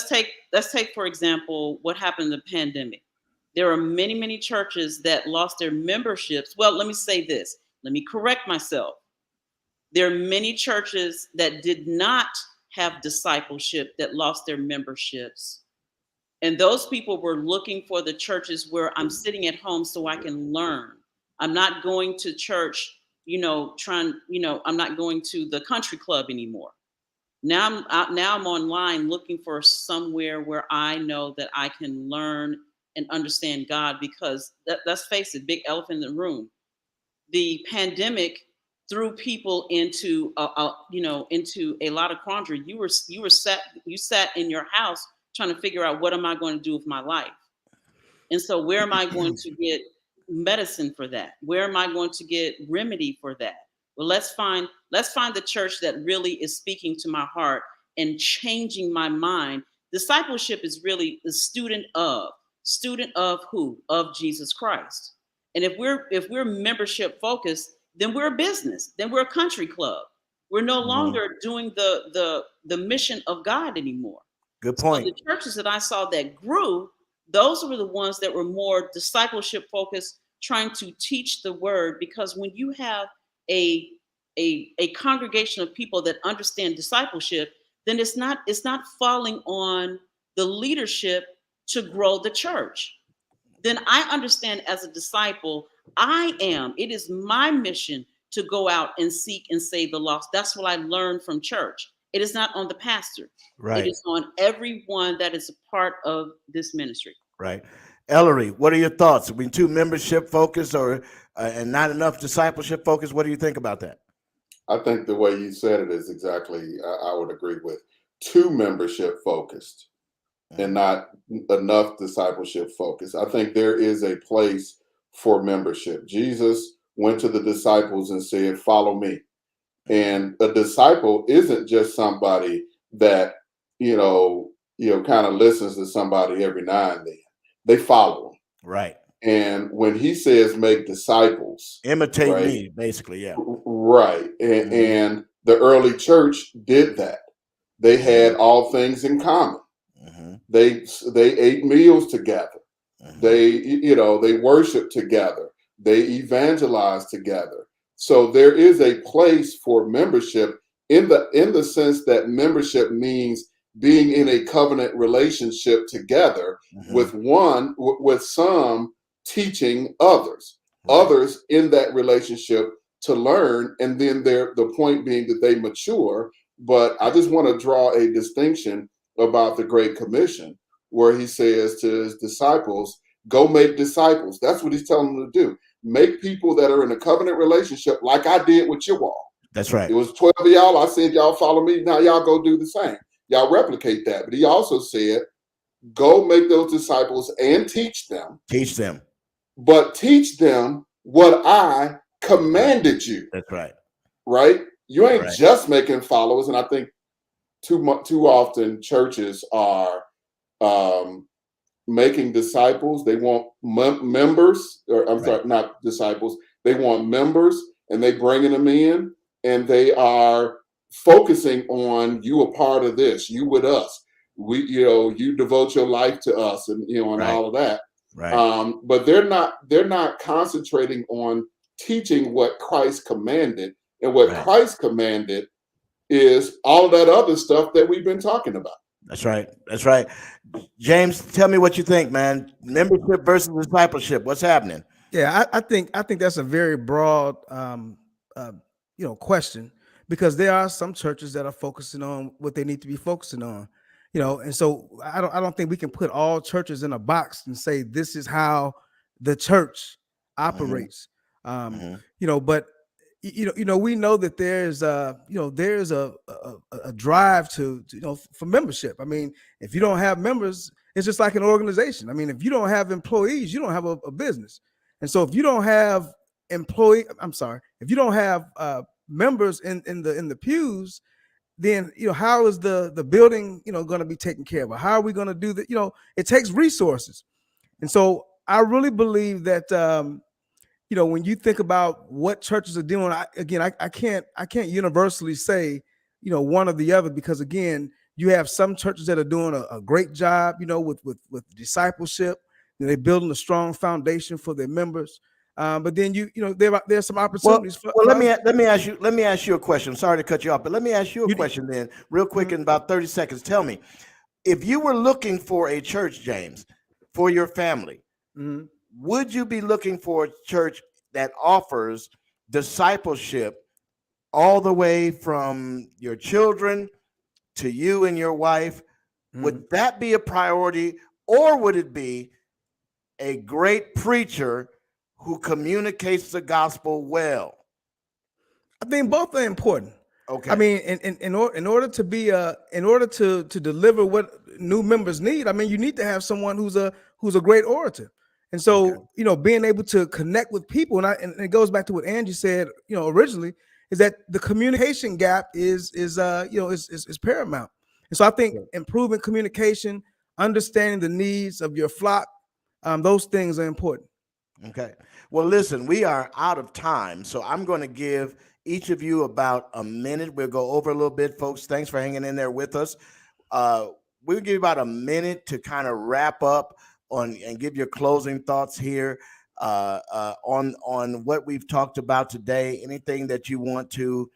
take for example what happened in the pandemic. There are many churches that lost their memberships. Well, let me say this. Let me correct myself. There are many churches that did not have discipleship that lost their memberships. And those people were looking for the churches where I'm sitting at home so I can learn. I'm not going to church, I'm not going to the country club anymore. Now I'm online looking for somewhere where I know that I can learn and understand God, because let's face it, big elephant in the room. The pandemic threw people into into a lot of quandary. You sat in your house trying to figure out, what am I going to do with my life? And so where am I going to get medicine for that? Where am I going to get remedy for that? Well, let's find the church that really is speaking to my heart and changing my mind. Discipleship is really the student of who? Of Jesus Christ. And if we're membership focused, then we're a business, then we're a country club. We're no longer doing the mission of God anymore. Good point. So the churches that I saw that grew, those were the ones that were more discipleship focused, trying to teach the word. Because when you have a congregation of people that understand discipleship, then it's not falling on the leadership to grow the church. then I understand as a disciple, it is my mission to go out and seek and save the lost. That's what I learned from church. It is not on the pastor. Right. It is on everyone that is a part of this ministry. Right. Ellery, what are your thoughts? We too membership focused or and not enough discipleship focused? What do you think about that? I think the way you said it is exactly, I would agree with. Too membership focused and not enough discipleship focused. I think there is a place for membership. Jesus went to the disciples and said, "Follow me." And a disciple isn't just somebody that, kind of listens to somebody every now and then. They follow him. Right. And when he says make disciples, Imitate right? me, basically. Yeah. Right. And the early church did that. They had all things in common. They ate meals together. They worshiped together. They evangelized together. So there is a place for membership in the sense that membership means being in a covenant relationship together with some teaching others, others in that relationship to learn, and then the point being that they mature. But I just want to draw a distinction about the Great Commission, where he says to his disciples, go make disciples. That's what he's telling them to do. Make people that are in a covenant relationship like I did with you all. That's right. It was 12 of y'all. I said, y'all follow me. Now y'all go do the same. Y'all replicate that. But he also said, go make those disciples and teach them. Teach them. But teach them what I commanded you. That's right. Right? You ain't just making followers. And I think too often churches are making disciples. They want members, or I'm sorry, not disciples. They want members, and they bringing them in, and they are focusing on you a part of this, you with us. You devote your life to us, and and all of that. Right. But they're not concentrating on teaching what Christ commanded, and what Christ commanded is all of that other stuff that we've been talking about. That's right. That's right. James, tell me what you think, man. Membership versus discipleship. What's happening? Yeah, I think that's a very broad question, because there are some churches that are focusing on what they need to be focusing on. And so I don't think we can put all churches in a box and say this is how the church operates. But we know that there's a drive to for membership. I mean, if you don't have members, it's just like an organization. I mean, if you don't have employees, you don't have a business. And so if you don't have if you don't have members in the pews, then how is the building going to be taken care of? How are we going to do that? It takes resources. And so I really believe that when you think about what churches are doing, I can't universally say one or the other, because again, you have some churches that are doing a great job with discipleship. They're building a strong foundation for their members. But then there's some opportunities. Let me ask you a question. Sorry to cut you off, but let me ask you a question then, real quick, in about 30 seconds. Tell me, if you were looking for a church, James, for your family, would you be looking for a church that offers discipleship all the way from your children to you and your wife? Would that be a priority, or would it be a great preacher who communicates the gospel well? I think both are important. Okay. I mean, in order to deliver what new members need, I mean, you need to have someone who's a great orator. And so, being able to connect with people, and it goes back to what Angie said, originally, is that the communication gap is paramount. And so I think improving communication, understanding the needs of your flock, those things are important. Okay. Well, listen, we are out of time, so I'm going to give each of you about a minute. We'll go over a little bit, folks. Thanks for hanging in there with us. We'll give you about a minute to kind of wrap up and give your closing thoughts here on what we've talked about today. Anything that you want to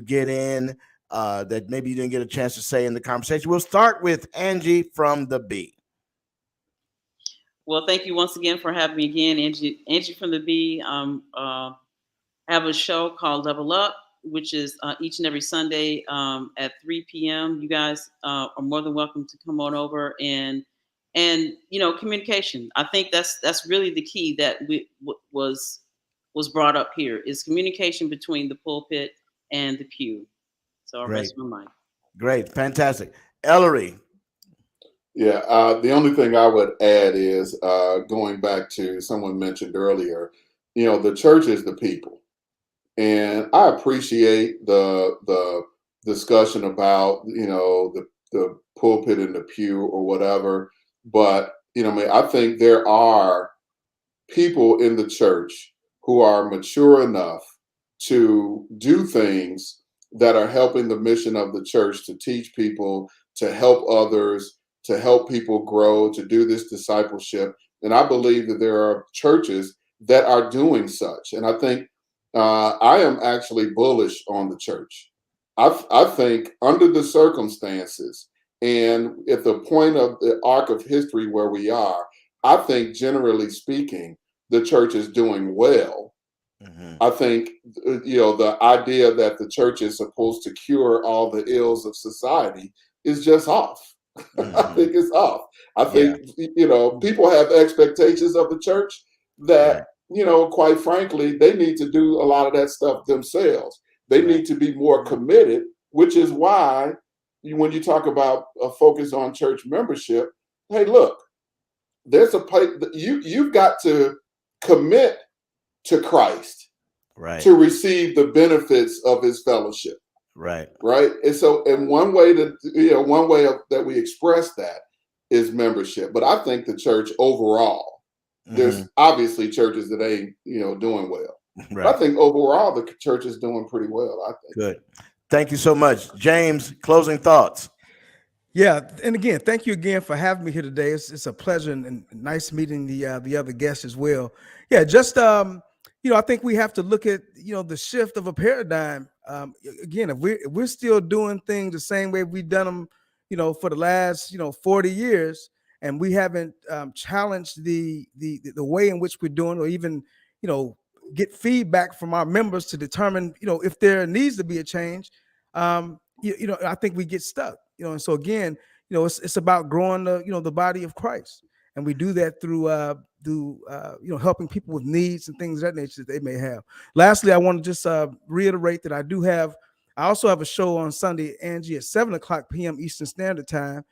get in that maybe you didn't get a chance to say in the conversation. We'll start with Angie from the B. Well, thank you once again for having me again, Angie. Angie from the B. Have a show called Level Up, which is each and every Sunday at 3 p.m. You guys are more than welcome to come on over and communication. I think that's really the key that was brought up here is communication between the pulpit and the pew. So I rest my mind. Great, fantastic, Ellery. Yeah, the only thing I would add is going back to someone mentioned earlier, the church is the people. And I appreciate the discussion about, the pulpit and the pew or whatever. But, I think there are people in the church who are mature enough to do things that are helping the mission of the church to teach people, to help others, to help people grow, to do this discipleship. And I believe that there are churches that are doing such. And I think I am actually bullish on the church. I think under the circumstances and at the point of the arc of history where we are, I think generally speaking, the church is doing well. Mm-hmm. I think, the idea that the church is supposed to cure all the ills of society is just off. Mm-hmm. I think it's off. I think, people have expectations of the church that, quite frankly, they need to do a lot of that stuff themselves. They need to be more committed, which is why when you talk about a focus on church membership, hey, look, there's a place you've got to commit to Christ, to receive the benefits of his fellowship. Right. And so, and one way that we express that is membership. But I think the church overall, there's obviously churches that ain't, doing well. Right. But I think overall the church is doing pretty well, I think. Good. Thank you so much. James, closing thoughts. Yeah, and again, thank you again for having me here today. It's a pleasure and nice meeting the other guests as well. Yeah, just I think we have to look at the shift of a paradigm. Again, if we're still doing things the same way we've done them, for the last 40 years, and we haven't challenged the way in which we're doing, or even get feedback from our members to determine if there needs to be a change. I think we get stuck. And so again, it's about growing the body of Christ, and we do that through helping people with needs and things of that nature that they may have. Lastly, I want to just reiterate that I also have a show on Sunday, Angie, at 7:00 p.m. Eastern Standard Time,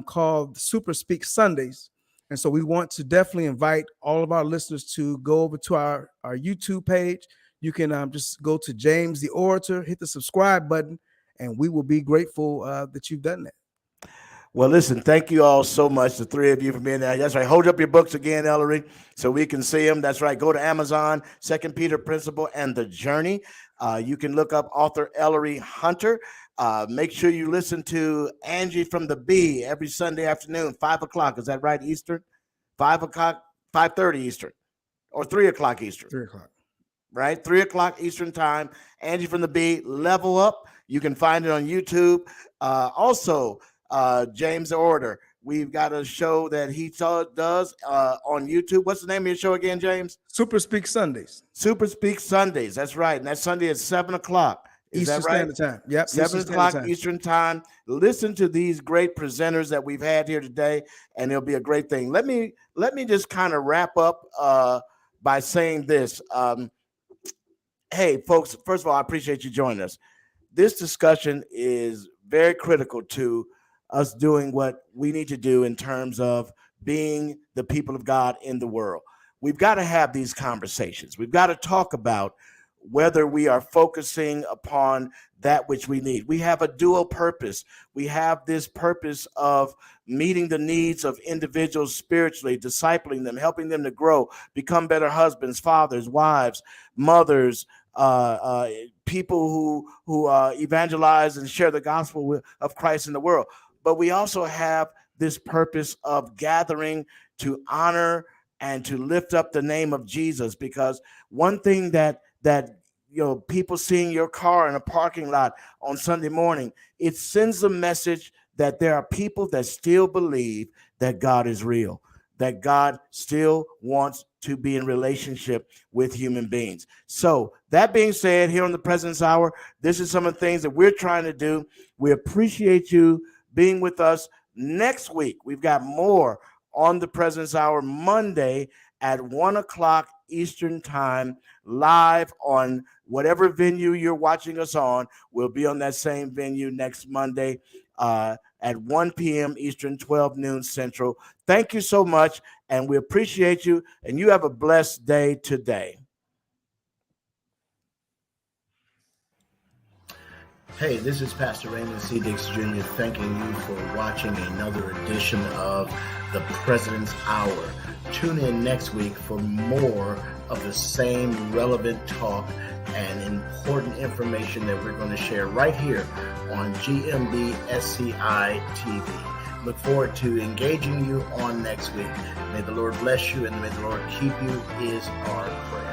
called Super Speak Sundays. And so we want to definitely invite all of our listeners to go over to our YouTube page. You can just go to James the Orator, hit the subscribe button, and we will be grateful that you've done that. Well, listen, thank you all so much, the three of you, for being there. That's right. Hold up your books again, Ellery, so we can see them. That's right. Go to Amazon, 2 Peter Principle and The Journey. You can look up author Ellery Hunter. Make sure you listen to Angie from the B every Sunday afternoon, 5:00. Is that right, Eastern? 5:00, 5:30 Eastern, or 3:00 Eastern. 3:00. Right? 3:00 Eastern time. Angie from the B, Level Up. You can find it on YouTube. Also, James the Orator. We've got a show that he does on YouTube. What's the name of your show again, James? Super Speak Sundays. Super Speak Sundays. That's right. And that's Sunday at 7:00. Is Eastern that right? Standard Time. Yep. 7:00 Eastern Time. Listen to these great presenters that we've had here today, and it'll be a great thing. Let me just kind of wrap up by saying this. Hey, folks, first of all, I appreciate you joining us. This discussion is very critical to us doing what we need to do in terms of being the people of God in the world. We've got to have these conversations. We've got to talk about whether we are focusing upon that which we need. We have a dual purpose. We have this purpose of meeting the needs of individuals spiritually, discipling them, helping them to grow, become better husbands, fathers, wives, mothers, people who evangelize and share the gospel of Christ in the world. But we also have this purpose of gathering to honor and to lift up the name of Jesus, because one thing that people seeing your car in a parking lot on Sunday morning, it sends a message that there are people that still believe that God is real. that God still wants to be in relationship with human beings. So that being said, here on the President's Hour, this is some of the things that we're trying to do. We appreciate you being with us. Next week, we've got more on the President's Hour Monday at 1 o'clock Eastern Time, live on whatever venue you're watching us on. We'll be on that same venue next Monday at 1 p.m. Eastern, 12 noon Central. Thank you so much, and we appreciate you, and you have a blessed day today. Hey, this is Pastor Raymond C. Dix Jr. thanking you for watching another edition of the President's Hour. Tune in next week for more of the same relevant talk and important information that we're going to share right here on GMB SCI TV. Look forward to engaging you on next week. May the Lord bless you and may the Lord keep you is our prayer.